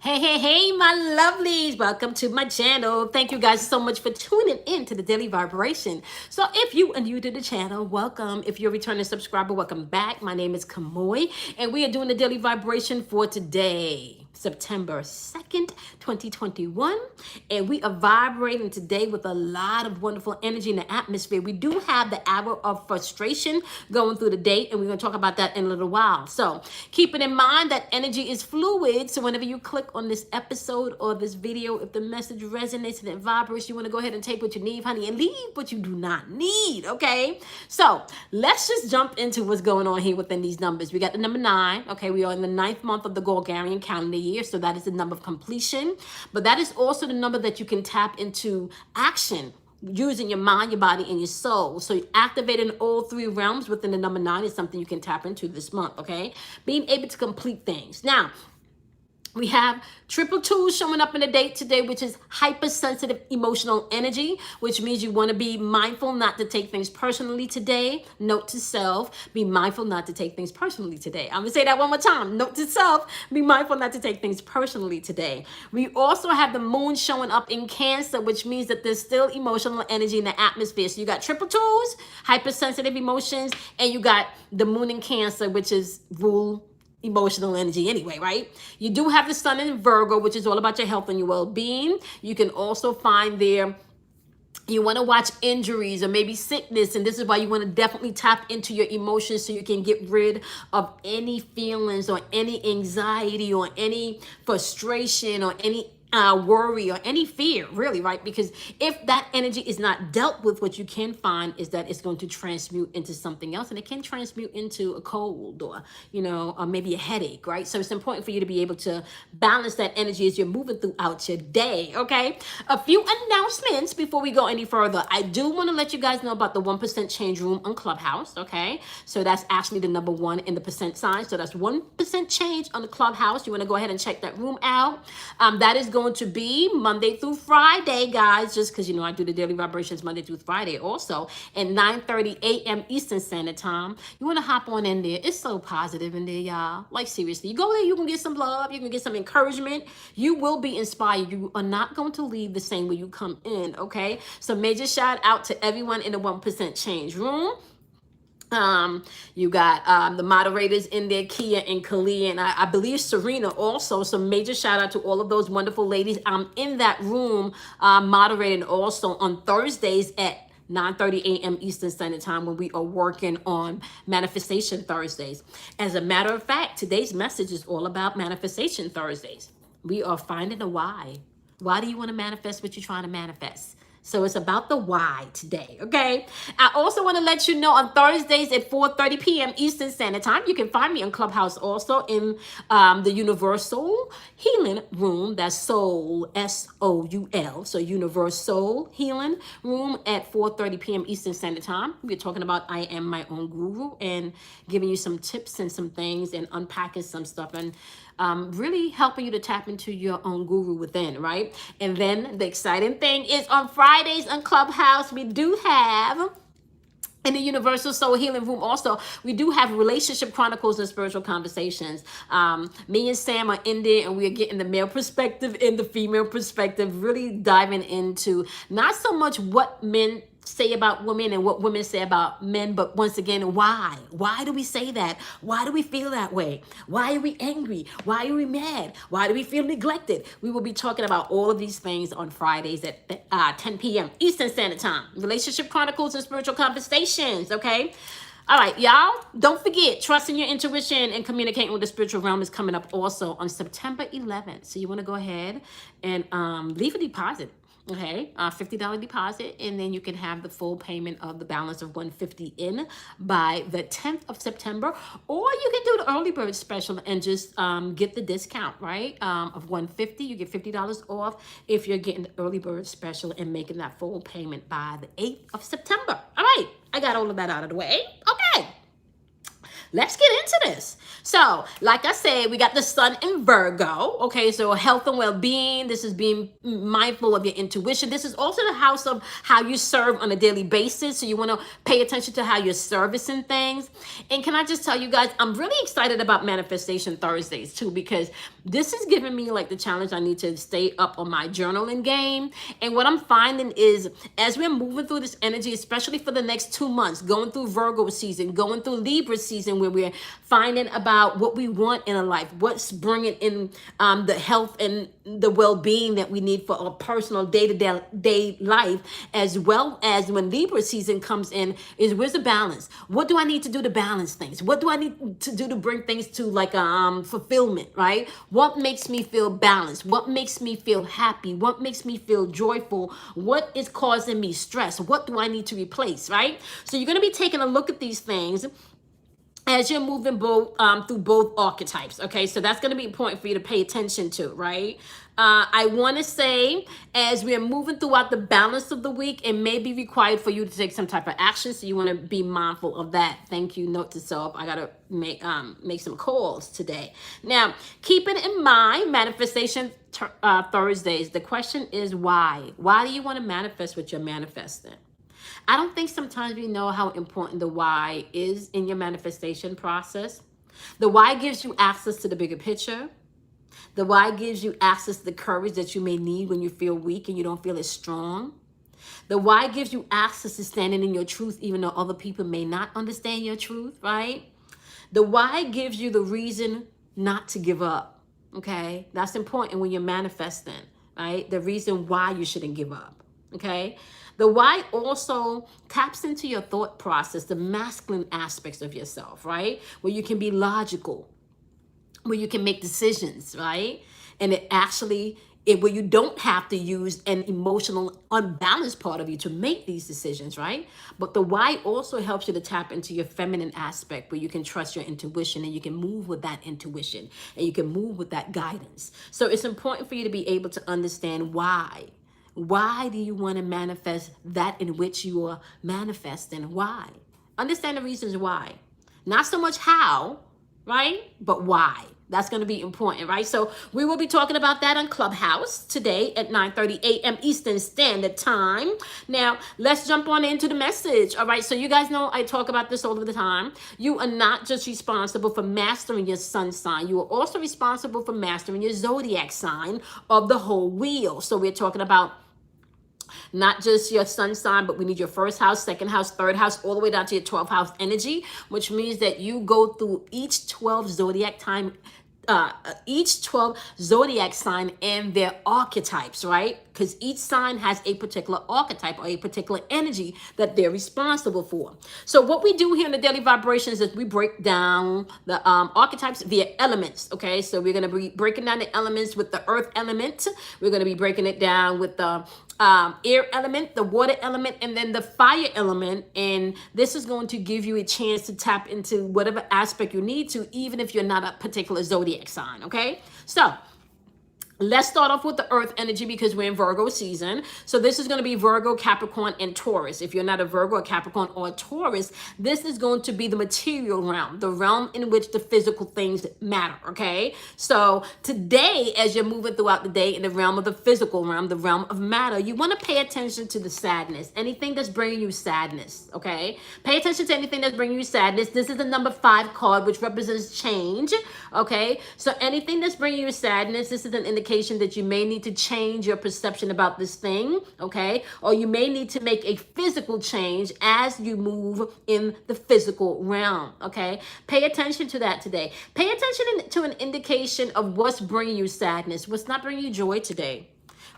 Hey, my lovelies. Welcome to my channel. Thank you guys so much for tuning in to the Daily Vibration. So if you are new to the channel, welcome. If you're a returning subscriber, welcome back. My name is Kamoy, and we are doing the Daily Vibration for today, September 2nd, 2021. And we are vibrating today with a lot of wonderful energy in the atmosphere. We do have the hour of frustration going through the day, and we're going to talk about that in a little while. So keeping in mind that energy is fluid. So whenever you click on this episode or this video, if the message resonates and it vibrates, you want to go ahead and take what you need, honey, and leave what you do not need. Okay. So let's just jump into what's going on here within these numbers. We got the number 9. Okay. We are in the 9th month of the Gregorian calendar year. So that is the number of completion, but that is also the number that you can tap into action using your mind, your body, and your soul. So activating all three realms within the number 9 is something you can tap into this month, okay? Being able to complete things. Now, we have triple twos showing up in the date today, which is hypersensitive emotional energy, which means you want to be mindful not to take things personally today. Note to self, be mindful not to take things personally today. I'm going to say that one more time. Note to self, be mindful not to take things personally today. We also have the moon showing up in Cancer, which means that there's still emotional energy in the atmosphere. So you got triple twos, hypersensitive emotions, and you got the moon in Cancer, which is rule emotional energy anyway, right? You do have the sun in Virgo, which is all about your health and your well-being. You can also find there you want to watch injuries or maybe sickness, and this is why you want to definitely tap into your emotions so you can get rid of any feelings or any anxiety or any frustration or any worry or any fear, really, right? Because if that energy is not dealt with, what you can find is that it's going to transmute into something else, and it can transmute into a cold or, or maybe a headache, right? So it's important for you to be able to balance that energy as you're moving throughout your day, okay? A few announcements before we go any further. I do want to let you guys know about the 1% change room on Clubhouse, okay? So that's actually the number 1 in the percent sign. So that's 1% change on the Clubhouse. You want to go ahead and check that room out. That is going to be Monday through Friday, guys, just because, I do the daily vibrations Monday through Friday also at 9:30 a.m. Eastern Standard Time. You want to hop on in there. It's so positive in there, y'all. Like, seriously, you go there, you can get some love, you can get some encouragement. You will be inspired. You are not going to leave the same way you come in, okay? So major shout out to everyone in the 1% change room. You got the moderators in there, Kia and Kalia, and I believe Serena also. So major shout out to all of those wonderful ladies. I'm in that room moderating also on Thursdays at 9:30 a.m. Eastern Standard Time when we are working on Manifestation Thursdays. As a matter of fact, today's message is all about Manifestation Thursdays. We are finding a why. Why do you want to manifest what you're trying to manifest? So it's about the why today, okay? I also want to let you know on Thursdays at 4:30 p.m. Eastern Standard Time, you can find me on Clubhouse also in the Universal Healing Room. That's Soul, S-O-U-L. So Universal Healing Room at 4:30 p.m. Eastern Standard Time. We're talking about I am my own guru and giving you some tips and some things and unpacking some stuff and really helping you to tap into your own guru within, right? And then the exciting thing is on Fridays on Clubhouse, we do have in the Universal Soul Healing Room also, we do have relationship chronicles and spiritual conversations. Me and Sam are in there, and we are getting the male perspective and the female perspective, really diving into not so much what men say about women and what women say about men, but once again, why? Why do we say that? Why do we feel that way? Why are we angry? Why are we mad? Why do we feel neglected? We will be talking about all of these things on Fridays at 10 p.m. Eastern Standard Time. Relationship Chronicles and Spiritual Conversations, okay? All right, y'all, don't forget, trusting your intuition and communicating with the spiritual realm is coming up also on September 11th. So you want to go ahead and leave a deposit. Okay, $50 deposit, and then you can have the full payment of the balance of $150 in by the 10th of September, or you can do the early bird special and just get the discount, right? Of $150, you get $50 off if you're getting the early bird special and making that full payment by the 8th of September. All right, I got all of that out of the way. Okay. let's get into this. So, like I said, we got the sun in Virgo. Okay, so health and well-being. This is being mindful of your intuition. This is also the house of how you serve on a daily basis. So you want to pay attention to how you're servicing things. And can I just tell you guys, I'm really excited about Manifestation Thursdays too, because this is giving me like the challenge. I need to stay up on my journaling game. And what I'm finding is as we're moving through this energy, especially for the next 2 months, going through Virgo season, going through Libra season, where we're finding about what we want in a life, what's bringing in the health and the well-being that we need for our personal day-to-day life, as well as when Libra season comes in, is where's the balance? What do I need to do to balance things? What do I need to do to bring things to like fulfillment, right? What makes me feel balanced? What makes me feel happy? What makes me feel joyful? What is causing me stress? What do I need to replace, right? So you're going to be taking a look at these things as you're moving both through both archetypes. Okay, so that's going to be important for you to pay attention to, right? I want to say, as we're moving throughout the balance of the week, it may be required for you to take some type of action, so you want to be mindful of that. Thank you. Note to self, I gotta make some calls today. Now, keeping in mind Manifestation Thursdays, the question is why? Why do you want to manifest what you're manifesting? I don't think sometimes we know how important the why is in your manifestation process. The why gives you access to the bigger picture. The why gives you access to the courage that you may need when you feel weak and you don't feel as strong. The why gives you access to standing in your truth even though other people may not understand your truth, right? The why gives you the reason not to give up, okay? That's important when you're manifesting, right? The reason why you shouldn't give up, okay? The why also taps into your thought process, the masculine aspects of yourself, right? Where you can be logical, where you can make decisions, right? And where you don't have to use an emotional, unbalanced part of you to make these decisions, right? But the why also helps you to tap into your feminine aspect, where you can trust your intuition and you can move with that intuition and you can move with that guidance. So it's important for you to be able to understand why. Why do you want to manifest that in which you are manifesting? Why? Understand the reasons why. Not so much how, right? But why. That's going to be important, right? So we will be talking about that on Clubhouse today at 9:30 a.m. Eastern Standard Time. Now, let's jump on into the message, all right? So you guys know I talk about this all of the time. You are not just responsible for mastering your sun sign. You are also responsible for mastering your zodiac sign of the whole wheel. So we're talking about not just your sun sign, but we need your first house, second house, third house, all the way down to your 12th house energy, which means that you go through each 12 zodiac sign and their archetypes, right? Because each sign has a particular archetype or a particular energy that they're responsible for. So what we do here in the daily vibrations is we break down the archetypes via elements, okay? So we're going to be breaking down the elements with the earth element. We're going to be breaking it down with the air element, the water element, and then the fire element. And this is going to give you a chance to tap into whatever aspect you need to, even if you're not a particular zodiac sign, okay? So let's start off with the earth energy because we're in Virgo season. So this is going to be Virgo, Capricorn, and Taurus. If you're not a Virgo, a Capricorn, or a Taurus, this is going to be the material realm, the realm in which the physical things matter, okay? So today, as you're moving throughout the day in the realm of the physical realm, the realm of matter, you want to pay attention to the sadness, anything that's bringing you sadness, okay? Pay attention to anything that's bringing you sadness. This is the number 5 card, which represents change, okay? So anything that's bringing you sadness, this is an indication that you may need to change your perception about this thing, okay? Or you may need to make a physical change as you move in the physical realm, okay? Pay attention to that today. Pay attention to an indication of what's bringing you sadness, what's not bringing you joy today.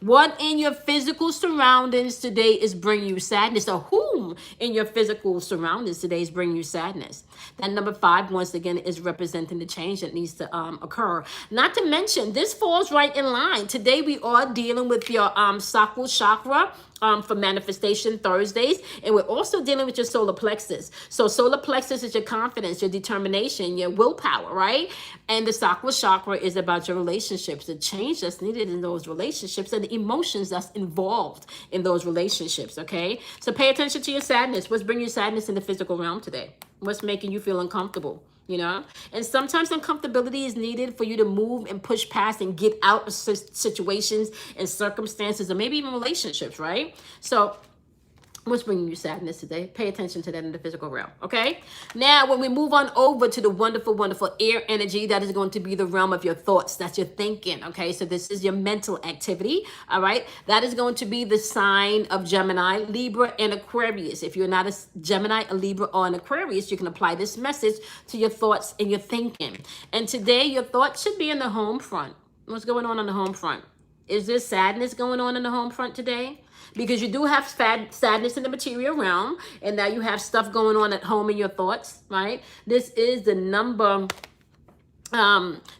What in your physical surroundings today is bringing you sadness, or whom in your physical surroundings today is bringing you sadness? That number 5, once again, is representing the change that needs to occur. Not to mention, this falls right in line. Today we are dealing with your sacral chakra, for Manifestation Thursdays, and we're also dealing with your solar plexus. So solar plexus is your confidence, your determination, your willpower, right? And the sacral chakra is about your relationships, the change that's needed in those relationships, and the emotions that's involved in those relationships, okay? So pay attention to your sadness. What's bringing you sadness in the physical realm today? What's making you feel uncomfortable? you know? And sometimes uncomfortability is needed for you to move and push past and get out of situations and circumstances, or maybe even relationships, right? So what's bringing you sadness today? Pay attention to that in the physical realm, okay? Now, when we move on over to the wonderful, wonderful air energy, that is going to be the realm of your thoughts. That's your thinking, okay? So this is your mental activity, all right? That is going to be the sign of Gemini, Libra, and Aquarius. If you're not a Gemini, a Libra, or an Aquarius, you can apply this message to your thoughts and your thinking. And today, your thoughts should be in the home front. What's going on the home front? Is there sadness going on in the home front today? Because you do have sadness in the material realm, and now you have stuff going on at home in your thoughts, right? This is the number,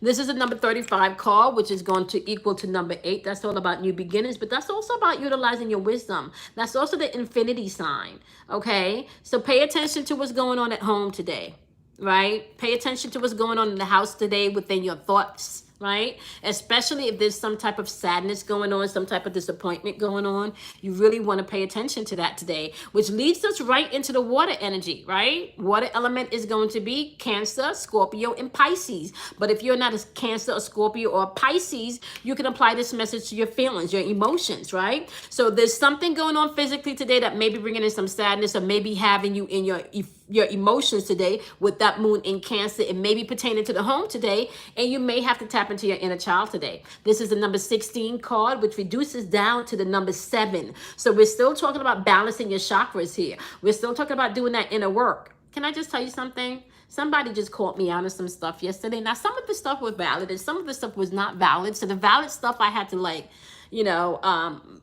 this is a number 35 card, which is going to equal to number 8. That's all about new beginnings, but that's also about utilizing your wisdom. That's also the infinity sign, okay? So pay attention to what's going on at home today, right? Pay attention to what's going on in the house today within your thoughts, right? Especially if there's some type of sadness going on, some type of disappointment going on. You really want to pay attention to that today, which leads us right into the water energy, right? Water element is going to be Cancer, Scorpio, and Pisces. But if you're not a Cancer, a Scorpio, or a Pisces, you can apply this message to your feelings, your emotions, right? So there's something going on physically today that may be bringing in some sadness, or maybe having you in your emotions today with that moon in Cancer. It may be pertaining to the home today, and you may have to tap into your inner child today. This is the number 16 card, which reduces down to the number 7. So we're still talking about balancing your chakras here. We're still talking about doing that inner work. Can I just tell you something? Somebody just caught me out of some stuff yesterday. Now, some of the stuff was valid and some of the stuff was not valid. So the valid stuff, I had to I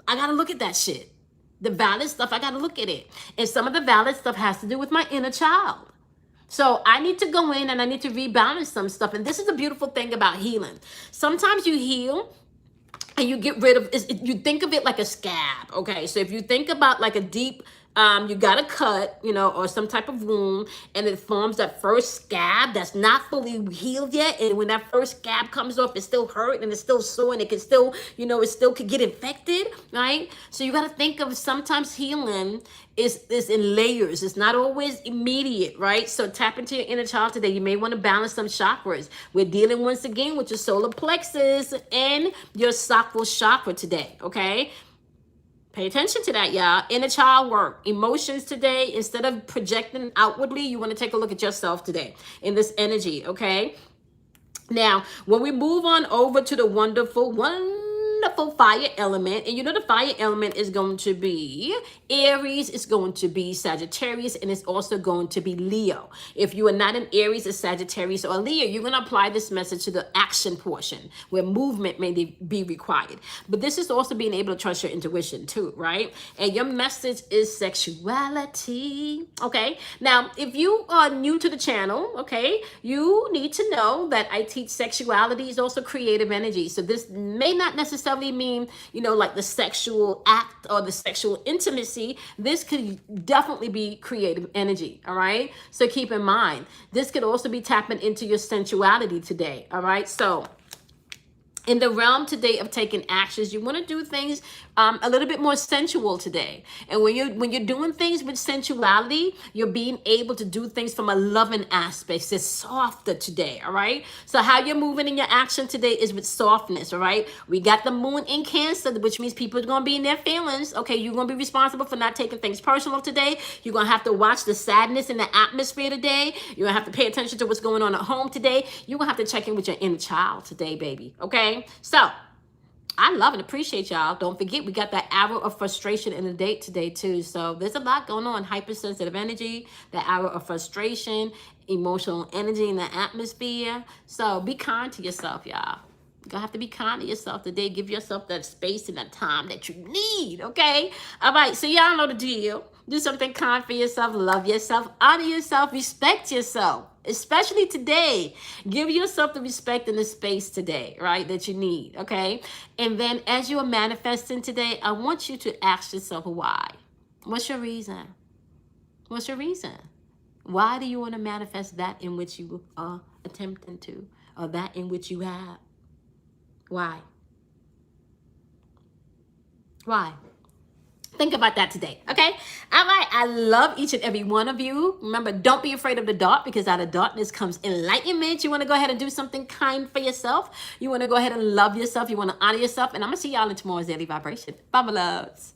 got to look at that shit. The valid stuff, I got to look at it. And some of the valid stuff has to do with my inner child. So I need to go in and I need to rebalance some stuff. And this is the beautiful thing about healing. Sometimes you heal and you get rid of, you think of it like a scab, okay? So if you think about like a deep, you got a cut, or some type of wound, and it forms that first scab that's not fully healed yet. And when that first scab comes off, it's still hurt and it's still sore and it can still, it still could get infected, right? So you got to think of sometimes healing is in layers. It's not always immediate, right? So tap into your inner child today. You may want to balance some chakras. We're dealing once again with your solar plexus and your sacral chakra today, okay? Pay attention to that, y'all. Inner child work, emotions today. Instead of projecting outwardly, you want to take a look at yourself today in this energy, okay? Now, when we move on over to the wonderful fire element, and the fire element is going to be Aries, it's going to be Sagittarius, and it's also going to be Leo. If you are not an Aries, a Sagittarius, or a Leo, you're going to apply this message to the action portion where movement may be required. But this is also being able to trust your intuition too, right? And your message is sexuality, okay? Now, if you are new to the channel, okay, you need to know that I teach sexuality is also creative energy. So this may not necessarily mean, like the sexual act or the sexual intimacy. This could definitely be creative energy, all right? So keep in mind, this could also be tapping into your sensuality today, all right? So in the realm today of taking actions, you want to do things a little bit more sensual today. And when you're doing things with sensuality, you're being able to do things from a loving aspect. It's softer today, all right? So how you're moving in your action today is with softness, all right? We got the moon in Cancer, which means people are going to be in their feelings, okay? You're going to be responsible for not taking things personal today. You're going to have to watch the sadness in the atmosphere today. You're going to have to pay attention to what's going on at home today. You're going to have to check in with your inner child today, baby, okay? So I love and appreciate y'all. Don't forget, we got that arrow of frustration in the date today too. So there's a lot going on. Hypersensitive energy, the arrow of frustration, emotional energy in the atmosphere. So be kind to yourself, y'all. You're going to have to be kind to yourself today. Give yourself that space and that time that you need, okay? All right, so y'all know the deal. Do something kind for yourself. Love yourself. Honor yourself. Respect yourself. Especially today. Give yourself the respect and the space today, right, that you need, okay? And then as you are manifesting today, I want you to ask yourself why. What's your reason? What's your reason? Why do you want to manifest that in which you are attempting to, or that in which you have? Why? Why? Think about that today, okay? All right, I love each and every one of you. Remember, don't be afraid of the dark, because out of darkness comes enlightenment. You want to go ahead and do something kind for yourself. You want to go ahead and love yourself. You want to honor yourself. And I'm going to see y'all in tomorrow's Daily Vibration. Bye, my loves.